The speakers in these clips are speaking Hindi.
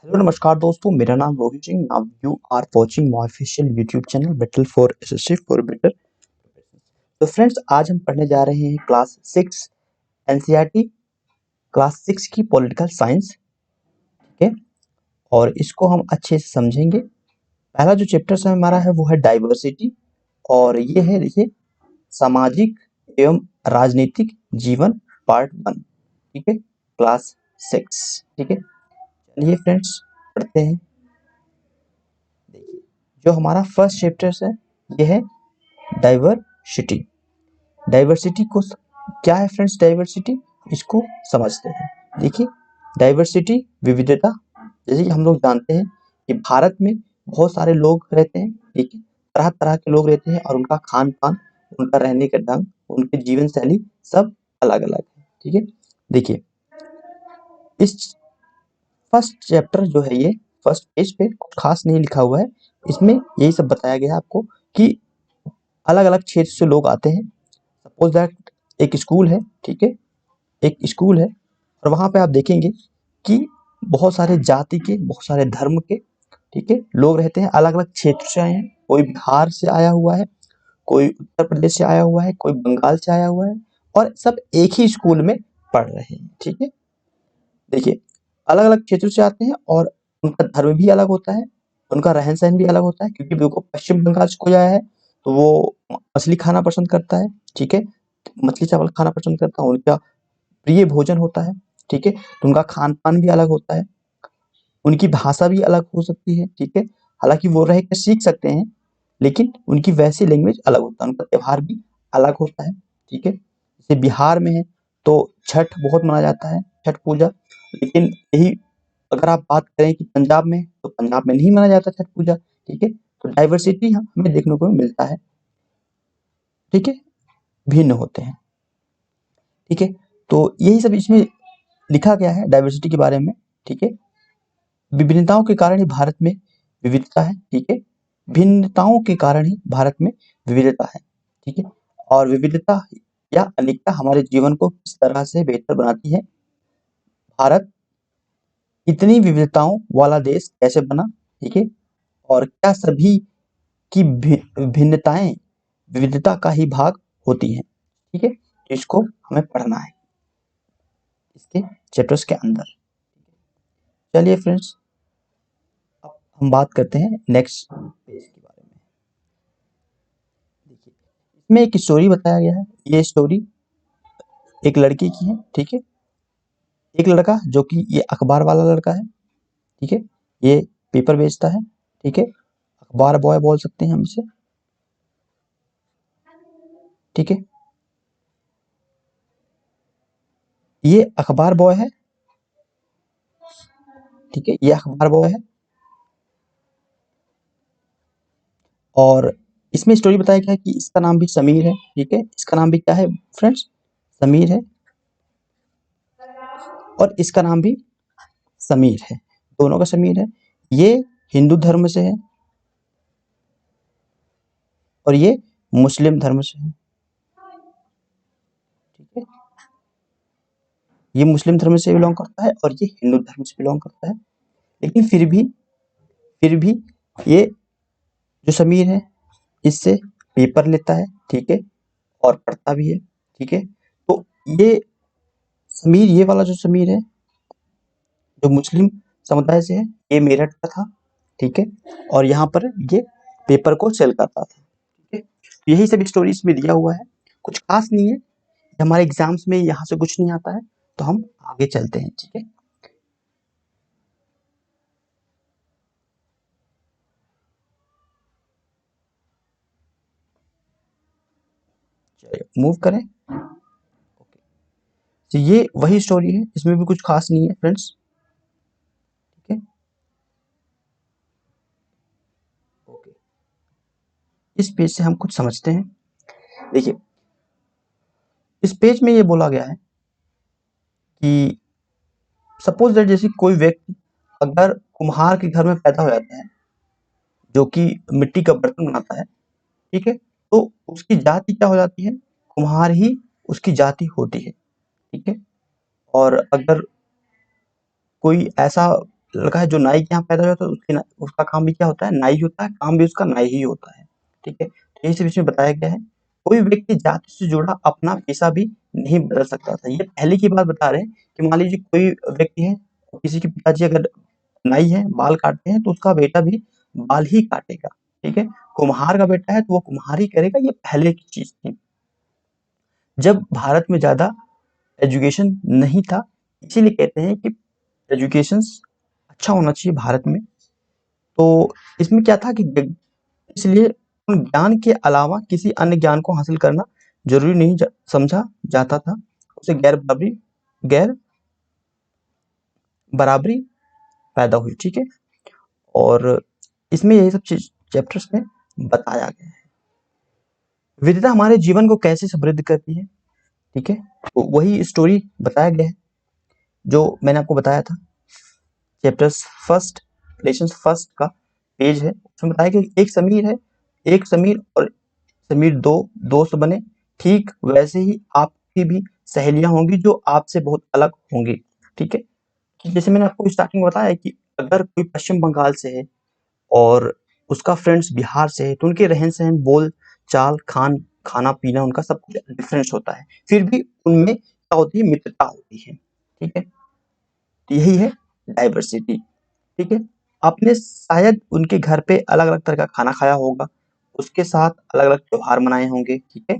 हेलो नमस्कार दोस्तों, मेरा नाम Rohit Singh. Now you are watching my official YouTube channel battle for SSC for better. तो फ्रेंड्स, आज हम पढ़ने जा रहे हैं क्लास 6 एनसीईआरटी क्लास 6 की पॉलिटिकल साइंस। ठीक है, और इसको हम अच्छे से समझेंगे। पहला जो चैप्टर हमारा है वो है डाइवर्सिटी, और ये है देखिए सामाजिक एवं राजनीतिक जीवन पार्ट 1। ठीक है, क्लास 6। ठीक है, चलिए फ्रेंड्स पढ़ते हैं। देखिए, जो हमारा फर्स्ट चैप्टर है ये है डाइवर्सिटी। डाइवर्सिटी को क्या है फ्रेंड्स? डाइवर्सिटी इसको समझते हैं। देखिए, डाइवर्सिटी विविधता, जैसे कि हम लोग जानते हैं कि भारत में बहुत सारे लोग रहते हैं। ठीक है, तरह तरह के लोग रहते हैं और उनका खान पान, उनका रहने का ढंग, उनकी जीवन शैली सब अलग अलग है। ठीक है, देखिए इस फर्स्ट चैप्टर जो है ये फर्स्ट पेज पे कुछ खास नहीं लिखा हुआ है। इसमें यही सब बताया गया है आपको कि अलग अलग क्षेत्र से लोग आते हैं। सपोज दैट एक स्कूल है। ठीक है, एक स्कूल है और वहां पे आप देखेंगे कि बहुत सारे जाति के, बहुत सारे धर्म के, ठीक है, लोग रहते हैं। अलग अलग क्षेत्र से आए हैं। कोई बिहार से आया हुआ है, कोई उत्तर प्रदेश से आया हुआ है, कोई बंगाल से आया हुआ है, और सब एक ही स्कूल में पढ़ रहे हैं। ठीक है, देखिए अलग अलग क्षेत्रों से आते हैं और उनका धर्म भी अलग होता है, उनका रहन सहन भी अलग होता है। क्योंकि देखो, पश्चिम बंगाल से कोई आया है तो वो मछली खाना पसंद करता है। ठीक है, मछली चावल खाना पसंद करता है, उनका प्रिय भोजन होता है। ठीक है, तो उनका खान पान भी अलग होता है, उनकी भाषा भी अलग हो सकती है। ठीक है, हालांकि वो रह के सीख सकते हैं, लेकिन उनकी वैसी लैंग्वेज अलग होता है, उनका त्योहार भी अलग होता है। ठीक है, जैसे बिहार में है तो छठ बहुत मनाया जाता है, छठ पूजा। लेकिन यही अगर आप बात करें कि पंजाब में, तो पंजाब में नहीं मनाया जाता छठ पूजा। ठीक है, तो डाइवर्सिटी हमें देखने को मिलता है। ठीक है, भिन्न होते हैं। ठीक है, तो यही सब इसमें लिखा गया है डाइवर्सिटी के बारे में। ठीक है, विभिन्नताओं के कारण ही भारत में विविधता है। ठीक है, भिन्नताओं के कारण ही भारत में विविधता है। ठीक है, और विविधता या अनेकता हमारे जीवन को किस तरह से बेहतर बनाती है? भारत इतनी विविधताओं वाला देश कैसे बना? ठीक है, और क्या सभी की भिन्नताएं विविधता का ही भाग होती हैं? ठीक है, इसको हमें पढ़ना है इसके चैप्टर्स के अंदर। चलिए फ्रेंड्स, अब हम बात करते हैं नेक्स्ट पेज के बारे में। देखिए, इसमें एक स्टोरी बताया गया है। ये स्टोरी एक लड़की की है। ठीक है, एक लड़का जो कि ये अखबार वाला लड़का है। ठीक है, ये पेपर बेचता है। ठीक है, अखबार बॉय बोल सकते हैं हम इसे। ठीक है, ये अखबार बॉय है। ठीक है, ये अखबार बॉय है, और इसमें स्टोरी बताया गया है कि इसका नाम भी समीर है। ठीक है, इसका नाम भी क्या है फ्रेंड्स? समीर है, और इसका नाम भी समीर है, दोनों का समीर है। ये हिंदू धर्म से है और ये मुस्लिम धर्म से है। ठीक है, ये मुस्लिम धर्म से बिलोंग करता है और ये हिंदू धर्म से बिलोंग करता है। लेकिन फिर भी ये जो समीर है इससे पेपर लेता है। ठीक है, और पढ़ता भी है। ठीक है, तो ये समीर, ये वाला जो समीर है जो मुस्लिम समुदाय से है, ये मेरठ का था। ठीक है, और यहाँ पर ये पेपर को सेल करता था। ठीक है, यही सब स्टोरी इसमें दिया हुआ है, कुछ खास नहीं है। हमारे एग्जाम्स में यहाँ से कुछ नहीं आता है, तो हम आगे चलते हैं। ठीक है, चलिए मूव करें। ओके, तो ये वही स्टोरी है, इसमें भी कुछ खास नहीं है फ्रेंड्स। ठीक है, ओके, इस पेज से हम कुछ समझते हैं। देखिए, इस पेज में ये बोला गया है कि सपोज दैट जैसे कोई व्यक्ति अगर कुम्हार के घर में पैदा हो जाता है, जो कि मिट्टी का बर्तन बनाता है। ठीक है, तो उसकी जाति क्या हो जाती है? कुम्हार ही उसकी जाति होती है। ठीक है, और अगर कोई ऐसा लड़का है जो नाई के यहाँ पैदा हुआ, तो उसका काम भी क्या होता है, नाई होता है, काम भी उसका नाई ही होता है। ठीक है, यही सब इसमें बताया गया है। कोई व्यक्ति जाति से जुड़ा अपना पेशा भी नहीं बदल सकता था। ये पहले की बात बता रहे हैं कि मान लीजिए कोई व्यक्ति है, किसी के पिताजी अगर नाई है, बाल काटते हैं, तो उसका बेटा भी बाल ही काटेगा। ठीक है, कुम्हार का बेटा है तो वो कुम्हार ही करेगा। ये पहले की चीज थी, जब भारत में ज्यादा एजुकेशन नहीं था। इसीलिए कहते हैं कि एजुकेशन अच्छा होना चाहिए भारत में। तो इसमें क्या था कि इसलिए उन ज्ञान के अलावा किसी अन्य ज्ञान को हासिल करना जरूरी नहीं समझा जाता था। उसे गैर बराबरी पैदा हुई। ठीक है, और इसमें यही सब चीज चैप्टर्स में बताया गया है। विविधता हमारे जीवन को कैसे समृद्ध करती है। ठीक है, तो वही स्टोरी बताया गया है जो मैंने आपको बताया था। चैप्टर्स फर्स्ट, लेसन फर्स्ट का पेज है, उसमें बताया कि एक समीर और समीर दो दोस्त बने, ठीक वैसे ही आपकी भी सहेलियां होंगी जो आपसे बहुत अलग होंगी। ठीक है, कि जैसे मैंने आपको स्टार्टिंग में बताया कि अगर कोई पश्चिम बंगाल से है और उसका फ्रेंड्स बिहार से है, तो उनके रहन सहन, बोल चाल, खाना पीना उनका सब कुछ डिफरेंस होता है, फिर भी उनमें क्या होती है, मित्रता होती है। ठीक है, तो यही है डाइवर्सिटी। ठीक है, आपने शायद उनके घर पे अलग अलग तरह का खाना खाया होगा, उसके साथ अलग अलग त्योहार मनाए होंगे। ठीक है,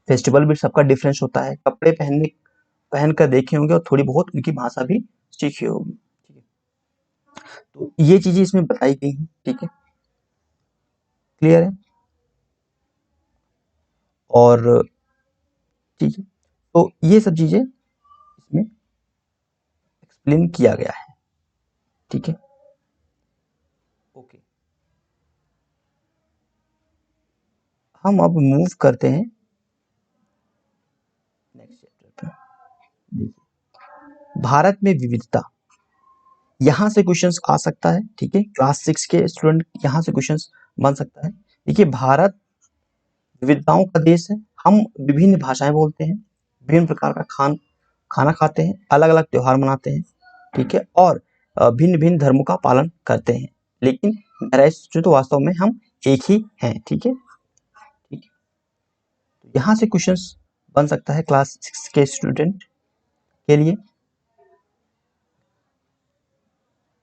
फेस्टिवल भी सबका डिफरेंस होता है, कपड़े पहन कर देखे होंगे और थोड़ी बहुत उनकी भाषा भी सीखी होगी। ठीक है, तो ये चीजें इसमें बताई गई हैं। ठीक है, क्लियर है। और ठीक है, तो ये सब चीजें इसमें एक्सप्लेन किया गया है। ठीक है, ओके, हम अब मूव करते हैं नेक्स्ट चैप्टर पे। देखिए, भारत में विविधता, यहाँ से क्वेश्चंस आ सकता है। ठीक है, क्लास 6 के स्टूडेंट यहाँ से क्वेश्चंस बन सकता है। देखिए, भारत विविधताओं का देश है। हम विभिन्न भाषाएं बोलते हैं, विभिन्न प्रकार का खाना खाते हैं, अलग अलग त्योहार मनाते हैं। ठीक है, और भिन्न भिन्न धर्मों का पालन करते हैं, लेकिन तो वास्तव में हम एक ही हैं। ठीक है, ठीक है, तो यहाँ से क्वेश्चंस बन सकता है क्लास 6 के स्टूडेंट के लिए।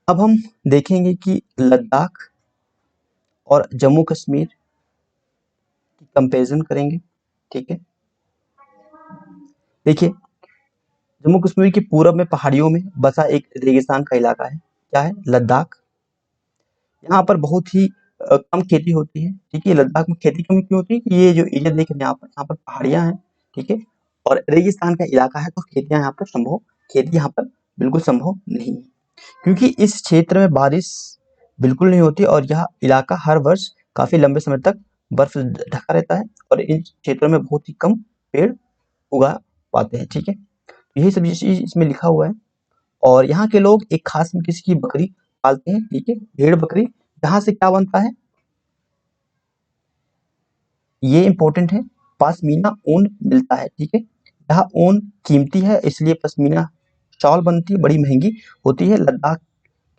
अब हम देखेंगे कि लद्दाख और जम्मू कश्मीर की कंपैरिजन करेंगे। ठीक है, देखिए, जम्मू कश्मीर के पूरब में पहाड़ियों में बसा एक रेगिस्तान का इलाका है। क्या है, लद्दाख। यहाँ पर बहुत ही कम खेती होती है। ठीक है, लद्दाख में खेती कम क्यों होती है कि ये जो एरिया देख रहे हैं यहाँ पर पहाड़ियाँ हैं। ठीक है, और रेगिस्तान का इलाका है, तो खेती यहाँ पर बिल्कुल संभव नहीं है, क्योंकि इस क्षेत्र में बारिश बिल्कुल नहीं होती और यह इलाका हर वर्ष काफी लंबे समय तक बर्फ से ढका रहता है और इन क्षेत्रों में बहुत ही कम पेड़ उगा पाते हैं। ठीक है, यही सब चीज इसमें लिखा हुआ है। और यहाँ के लोग एक खास किस्म की बकरी पालते हैं। ठीक है, भेड़ बकरी, जहाँ से क्या बनता है, ये इंपॉर्टेंट है, पश्मीना ऊन मिलता है। ठीक है, यह ऊन कीमती है, इसलिए पश्मीना शॉल बनती है, बड़ी महंगी होती है। लद्दाख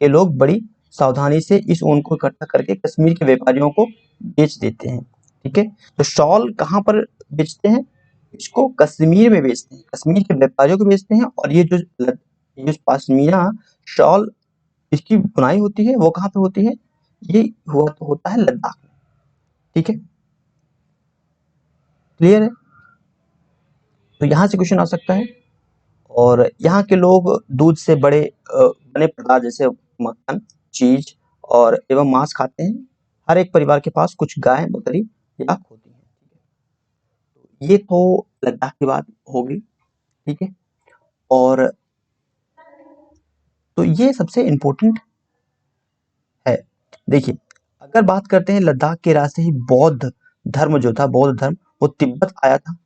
के लोग बड़ी सावधानी से इस ऊन को इकट्ठा करके कश्मीर के व्यापारियों को बेच देते हैं। ठीक है, तो शॉल कहाँ पर बेचते हैं, इसको कश्मीर में बेचते हैं, कश्मीर के व्यापारियों को बेचते हैं। और ये जो पश्मीना शॉल इसकी बुनाई होती है वो कहाँ पे होती है, ये होता है लद्दाख में। ठीक है, क्लियर है। तो यहाँ से क्वेश्चन आ सकता है। और यहाँ के लोग दूध से बने पदार्थ जैसे मक्खन, चीज और एवं मांस खाते हैं। हर एक परिवार के पास कुछ गाय, बकरी या होती है। ये तो लद्दाख की बात होगी। ठीक है, और तो ये सबसे इम्पोर्टेंट है। देखिए, अगर बात करते हैं लद्दाख के रास्ते ही बौद्ध धर्म जो था, बौद्ध धर्म, वो तिब्बत आया था।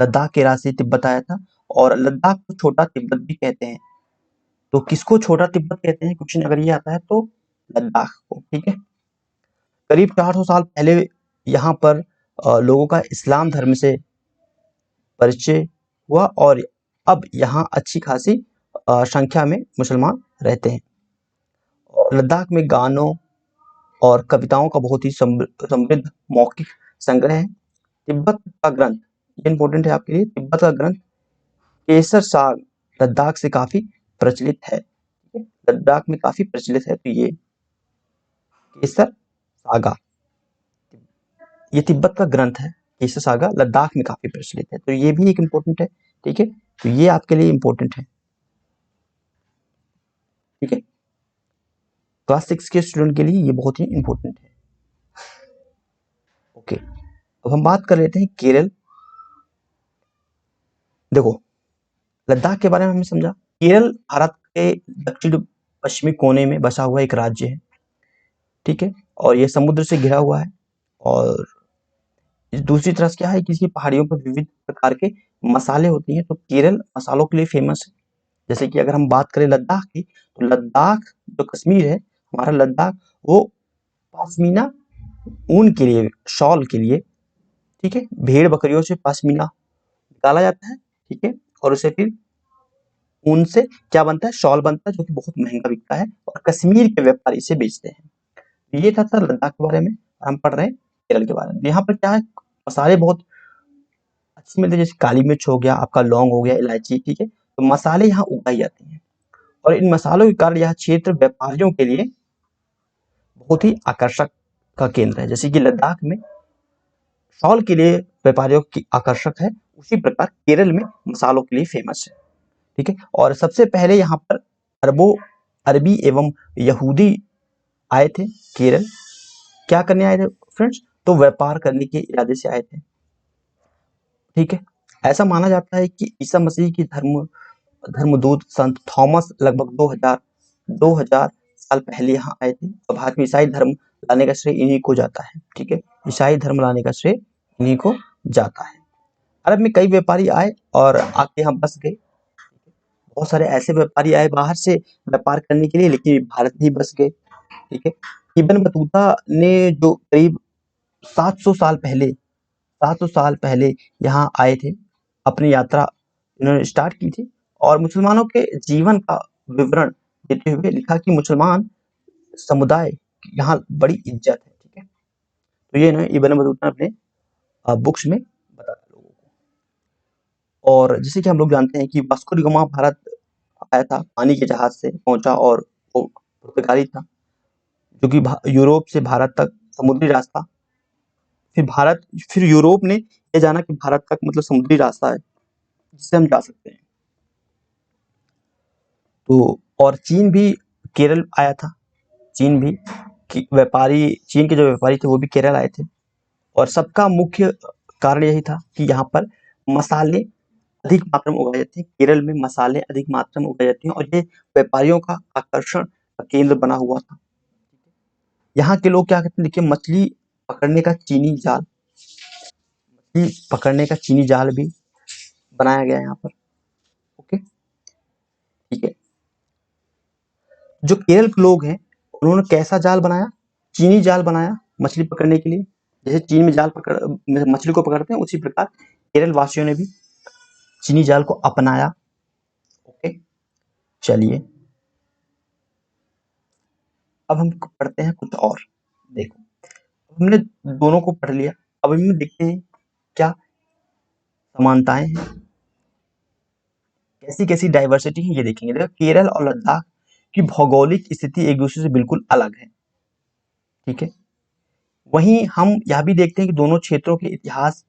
लद्दाख के रास्ते तिब्बत आया था, और लद्दाख को छोटा तिब्बत भी कहते हैं। तो किसको छोटा तिब्बत कहते हैं, क्वेश्चन अगर ये आता है तो लद्दाख को। ठीक है, करीब 400 साल पहले यहाँ पर लोगों का इस्लाम धर्म से परिचय हुआ और अब यहाँ अच्छी खासी संख्या में मुसलमान रहते हैं। लद्दाख में गानों और कविताओं का बहुत ही समृद्ध मौखिक संग्रह है। तिब्बत का ग्रंथ, ये इंपॉर्टेंट है आपके लिए, तिब्बत का ग्रंथ केसर साग लद्दाख से काफी प्रचलित है। ठीक है, लद्दाख में काफी प्रचलित है। तो ये केसर सागा, ये तिब्बत का ग्रंथ है। केसर सागा लद्दाख में काफी प्रचलित है, तो ये भी एक इम्पोर्टेंट है। ठीक है, तो ये आपके लिए इम्पोर्टेंट है। ठीक है, क्लास 6 के स्टूडेंट के लिए ये बहुत ही इम्पोर्टेंट है। ओके, अब हम बात कर लेते हैं केरल। देखो, लद्दाख के बारे में हमने समझा। केरल भारत के दक्षिण पश्चिमी कोने में बसा हुआ एक राज्य है। ठीक है, और यह समुद्र से घिरा हुआ है। और दूसरी तरफ क्या है कि इसकी पहाड़ियों पर विविध प्रकार के मसाले होती हैं। तो केरल मसालों के लिए फेमस है। जैसे कि अगर हम बात करें लद्दाख की, तो लद्दाख जो कश्मीर है हमारा, लद्दाख वो पश्मीना ऊन के लिए, शॉल के लिए, ठीक है, भेड़ बकरियों से पश्मीना निकाला जाता है। ठीक है, और उसे फिर ऊन से क्या बनता है, शॉल बनता है, जो कि बहुत महंगा बिकता है और कश्मीर के व्यापारी इसे बेचते हैं। ये था सर लद्दाख के बारे में। हम पढ़ रहे हैं केरल के बारे में। यहाँ पर क्या है, मसाले बहुत अच्छे मिलते हैं, जैसे काली मिर्च हो गया, आपका लौंग हो गया, इलायची। ठीक है, तो मसाले यहाँ उगाई जाते हैं और इन मसालों के कारण यह क्षेत्र व्यापारियों के लिए बहुत ही आकर्षक का केंद्र है। जैसे कि लद्दाख में शॉल के लिए व्यापारियों की आकर्षक है, उसी प्रकार केरल में मसालों के लिए फेमस है। ठीक है, और सबसे पहले यहाँ पर अरबी एवं यहूदी आए थे केरल। क्या करने आए थे फ्रेंड्स, तो व्यापार करने के इरादे से आए थे। ठीक है, ऐसा माना जाता है कि ईसा मसीह की धर्मदूत संत थॉमस लगभग 2000 साल पहले यहाँ आए थे और भारत में ईसाई धर्म लाने का श्रेय इन्हीं को जाता है। ठीक है, ईसाई धर्म लाने का श्रेय इन्हीं को जाता है। अरब में कई व्यापारी आए और आके यहाँ बस गए। बहुत सारे ऐसे व्यापारी आए बाहर से व्यापार करने के लिए, लेकिन भारत ही बस गए। ठीक है, इब्न बतूता ने जो करीब 700 साल पहले यहाँ आए थे, अपनी यात्रा इन्होंने स्टार्ट की थी और मुसलमानों के जीवन का विवरण देते हुए लिखा कि मुसलमान समुदाय की यहाँ बड़ी इज्जत है। ठीक है, तो ये ना इब्न बतूता ने अपने बुक्स में बताया लोगों को। और जैसे कि हम लोग जानते हैं कि वास्को डी गामा भारत आया था, पानी के जहाज से पहुंचा और वो पुर्तगाली था, जो कि यूरोप से भारत तक समुद्री रास्ता, फिर यूरोप ने ये जाना कि भारत तक मतलब समुद्री रास्ता है जिससे हम जा सकते हैं। तो और चीन भी केरल आया था। चीन के जो व्यापारी थे वो भी केरल आए थे और सबका मुख्य कारण यही था कि यहाँ पर मसाले अधिक मात्रा में उगाए जाते हैं। केरल में मसाले अधिक मात्रा में उगाए जाते हैं और ये व्यापारियों का आकर्षण का केंद्र बना हुआ था। यहाँ के लोग क्या कहते हैं, देखिए, मछली पकड़ने का चीनी जाल भी बनाया गया है यहाँ पर। ओके, ठीक है, जो केरल के लोग हैं उन्होंने कैसा जाल बनाया, चीनी जाल बनाया मछली पकड़ने के लिए। जैसे चीन में मछली को पकड़ते हैं, उसी प्रकार केरल वासियों ने भी चीनी जाल को अपनाया। ओके, चलिए अब हम पढ़ते हैं कुछ और। देखो, हमने दोनों को पढ़ लिया, अब हम देखते हैं क्या समानताएं हैं, कैसी कैसी डाइवर्सिटी है, ये देखेंगे। देखो, केरल और लद्दाख की भौगोलिक स्थिति एक दूसरे से बिल्कुल अलग है। ठीक है, वहीं हम यह भी देखते हैं कि दोनों क्षेत्रों के इतिहास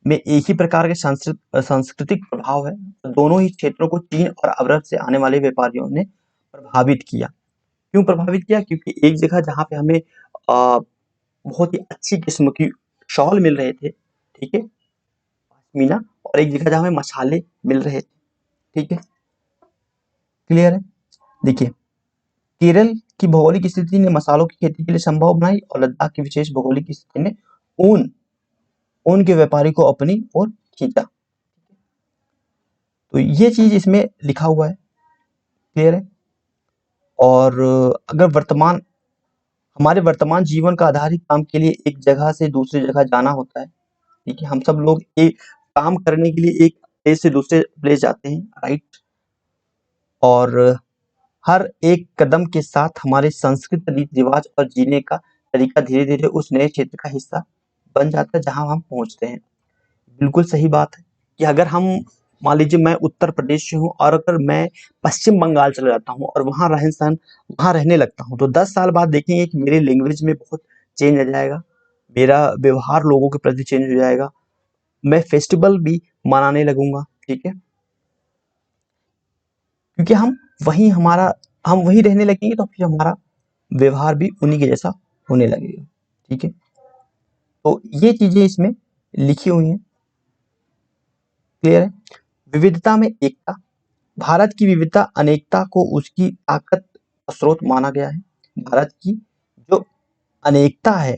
में एक ही प्रकार के सांस्कृतिक प्रभाव है। दोनों ही क्षेत्रों को चीन और अरब से आने वाले व्यापारियों ने प्रभावित किया। क्यों प्रभावित किया, क्योंकि एक जगह जहाँ पे हमें बहुत ही अच्छी किस्म की शॉल मिल रहे थे, ठीक है, पश्मीना, और एक जगह जहाँ हमें मसाले मिल रहे थे। ठीक है, क्लियर है। देखिए, केरल की भौगोलिक स्थिति ने मसालों की खेती के लिए संभव बनाई और लद्दाख की विशेष भौगोलिक स्थिति ने ऊन के व्यापारी को अपनी ओर खींचा। तो ये चीज इसमें लिखा हुआ है, क्लियर है। और अगर हमारे वर्तमान जीवन का आधारित काम के लिए एक जगह से दूसरी जगह जाना होता है, ठीक है, हम सब लोग एक काम करने के लिए एक प्लेस से दूसरे प्लेस जाते हैं, राइट। और हर एक कदम के साथ हमारे संस्कृत, रीति रिवाज और जीने का तरीका धीरे धीरे उस नए क्षेत्र का हिस्सा बन जाता है जहां हम पहुंचते हैं। बिल्कुल सही बात है कि अगर हम, मान लीजिए मैं उत्तर प्रदेश से हूँ और अगर मैं पश्चिम बंगाल चला जाता हूँ और वहाँ रहन सहन, वहाँ रहने लगता हूँ, तो 10 साल बाद देखेंगे कि मेरे लैंग्वेज में बहुत चेंज आ जाएगा, मेरा व्यवहार लोगों के प्रति चेंज हो जाएगा, मैं फेस्टिवल भी मनाने लगूंगा। ठीक है, क्योंकि हम वहीं रहने लगेंगे तो फिर हमारा व्यवहार भी उन्हीं के जैसा होने लगेगा। ठीक है, तो ये चीजें इसमें लिखी हुई हैं। क्लियर है? विविधता में एकता। भारत की विविधता अनेकता को उसकी ताकत का स्रोत माना गया है। भारत की जो अनेकता है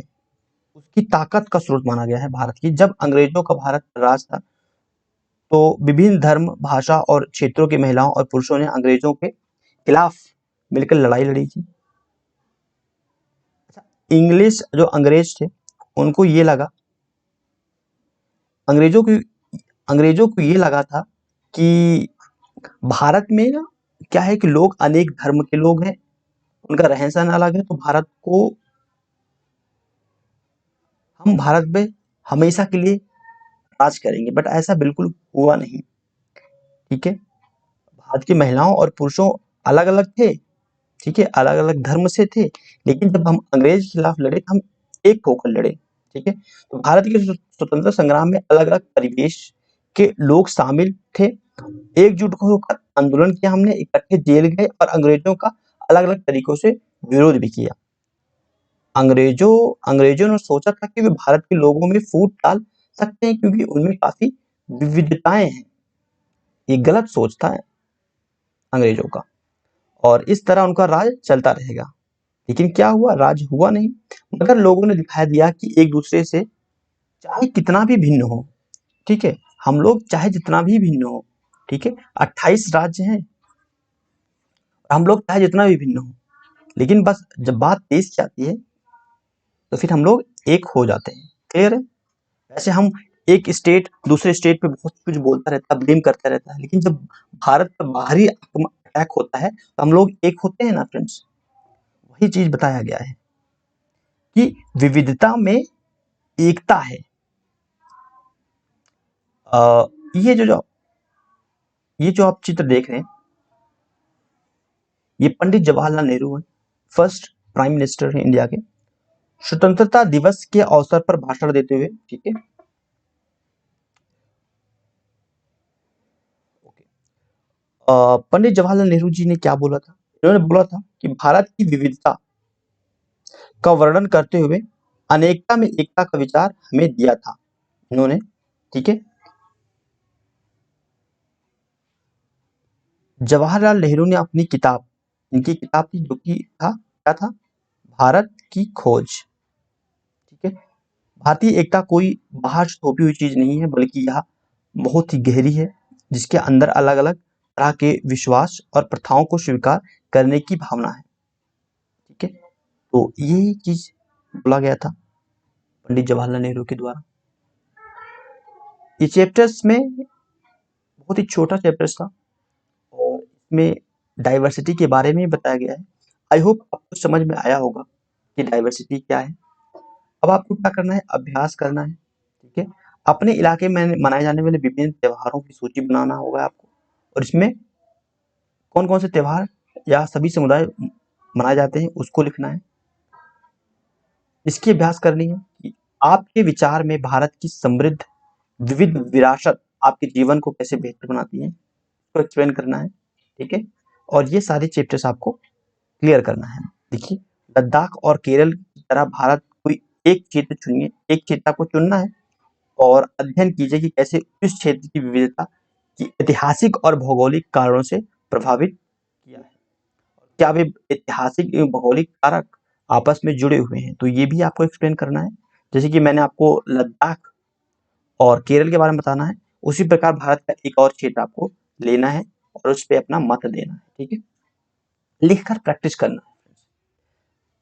उसकी ताकत का स्रोत माना गया है भारत की। जब अंग्रेजों का भारत पर राज था तो विभिन्न धर्म, भाषा और क्षेत्रों के महिलाओं और पुरुषों ने अंग्रेजों के खिलाफ मिलकर लड़ाई लड़ी थी। इंग्लिश जो अंग्रेज थे उनको ये लगा, अंग्रेजों को ये लगा था कि भारत में ना क्या है कि लोग अनेक धर्म के लोग हैं, उनका रहन सहन अलग है, तो हम भारत में हमेशा के लिए राज करेंगे। बट ऐसा बिल्कुल हुआ नहीं। ठीक है, भारत की महिलाओं और पुरुषों अलग अलग थे। ठीक है, अलग अलग धर्म से थे, लेकिन जब हम अंग्रेज के खिलाफ लड़े हम एक होकर लड़े। ठीक है, तो भारत के स्वतंत्रता संग्राम में अलग अलग परिवेश के लोग शामिल थे। एकजुट होकर आंदोलन किया हमने, इकट्ठे जेल गए और अंग्रेजों का अलग अलग तरीकों से विरोध भी किया। अंग्रेजों ने सोचा था कि वे भारत के लोगों में फूट डाल सकते हैं क्योंकि उनमें काफी विविधताएं हैं। ये गलत सोच था अंग्रेजों का, और इस तरह उनका राज चलता रहेगा। लेकिन क्या हुआ? राज हुआ नहीं, मगर लोगों ने दिखा दिया कि एक दूसरे से चाहे कितना भी भिन्न हो, ठीक है, हम लोग चाहे जितना भी भिन्न हो, ठीक है, 28 राज्य हैं, हम लोग चाहे जितना भी भिन्न हो, लेकिन बस जब बात देश की आती है तो फिर हम लोग एक हो जाते हैं। क्लियर है? वैसे हम एक स्टेट दूसरे स्टेट पे बहुत कुछ बोलता रहता है, ब्लेम करता रहता है, लेकिन जब भारत पर बाहरी अटैक होता है तो हम लोग एक होते हैं ना फ्रेंड्स। वही चीज बताया गया है कि विविधता में एकता है। आ, ये जो आप चित्र देख रहे हैं, ये पंडित जवाहरलाल नेहरू है, फर्स्ट प्राइम मिनिस्टर है इंडिया के। स्वतंत्रता दिवस के अवसर पर भाषण देते हुए, ठीक है, पंडित जवाहरलाल नेहरू जी ने क्या बोला था? इन्होंने बोला था कि भारत की विविधता का वर्णन करते हुए अनेकता में एकता का विचार हमें दिया था इन्होंने। ठीक है, जवाहरलाल नेहरू ने अपनी किताब, इनकी किताब थी जो कि क्या था? भारत की खोज। ठीक है, भारतीय एकता कोई बाहर से थोपी हुई चीज नहीं है, बल्कि यह बहुत ही गहरी है, जिसके अंदर अलग अलग तरह के विश्वास और प्रथाओं को स्वीकार करने की भावना है। ठीक है, तो यही चीज बोला गया था पंडित जवाहरलाल नेहरू के द्वारा। ये चैप्टर्स में बहुत ही छोटा चैप्टर्स था और इसमें डाइवर्सिटी के बारे में बताया गया है। आई होप आपको समझ में आया होगा कि डाइवर्सिटी क्या है। अब आपको क्या करना है? अभ्यास करना है। ठीक है, अपने इलाके में मनाए जाने वाले विभिन्न त्योहारों की सूची बनाना होगा आपको, और इसमें कौन कौन से त्योहार या सभी समुदाय मनाए जाते हैं उसको लिखना है। इसकी अभ्यास करनी है कि आपके विचार में भारत की समृद्ध विविध विरासत आपके जीवन को कैसे बेहतर बनाती है, उसको एक्सप्लेन करना है। ठीक है, और ये सारे चैप्टर्स आपको क्लियर करना है। देखिए, लद्दाख और केरल की तरह भारत कोई एक क्षेत्र चुनिए, एक क्षेत्र आपको चुनना है और अध्ययन कीजिए कि कैसे उस क्षेत्र की विविधता की ऐतिहासिक और भौगोलिक कारणों से प्रभावित किया है। क्या वे ऐतिहासिक एवं भौगोलिक कारक आपस में जुड़े हुए हैं, तो ये भी आपको एक्सप्लेन करना है। जैसे कि मैंने आपको लद्दाख और केरल के बारे में बताना है, उसी प्रकार भारत का एक और क्षेत्र आपको लेना है और उस पर अपना मत देना है। ठीक है, लिखकर प्रैक्टिस करना है।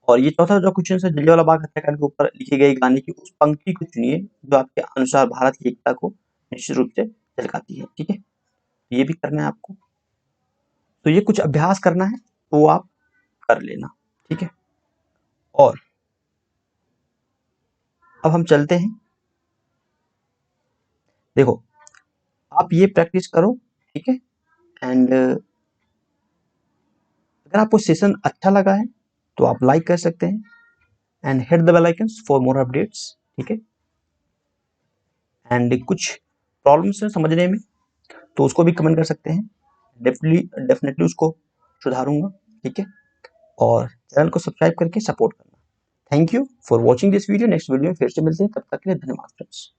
और ये चौथा जो क्वेश्चन है, जलियांवाला बाग हत्याकांड के ऊपर लिखे गए गाने की उस पंक्ति को चुनिए जो आपके अनुसार भारत की एकता को निश्चित रूप से झलकाती है। ठीक है, ये भी करना है आपको। तो ये कुछ अभ्यास करना है तो वो आप कर लेना, ठीक है। और अब हम चलते हैं, देखो आप ये प्रैक्टिस करो, ठीक है। एंड अगर आपको सेशन अच्छा लगा है तो आप लाइक कर सकते हैं and hit the bell icon for more updates, ठीक है। एंड कुछ प्रॉब्लम्स हैं समझने में तो उसको भी कमेंट कर सकते हैं, डेफिनेटली उसको सुधारूंगा, ठीक है। और चैनल को सब्सक्राइब करके सपोर्ट करना। Thank you for watching this video. Next video में फिर से मिलते हैं, तब तक के लिए धन्यवाद फ्रेंड्स।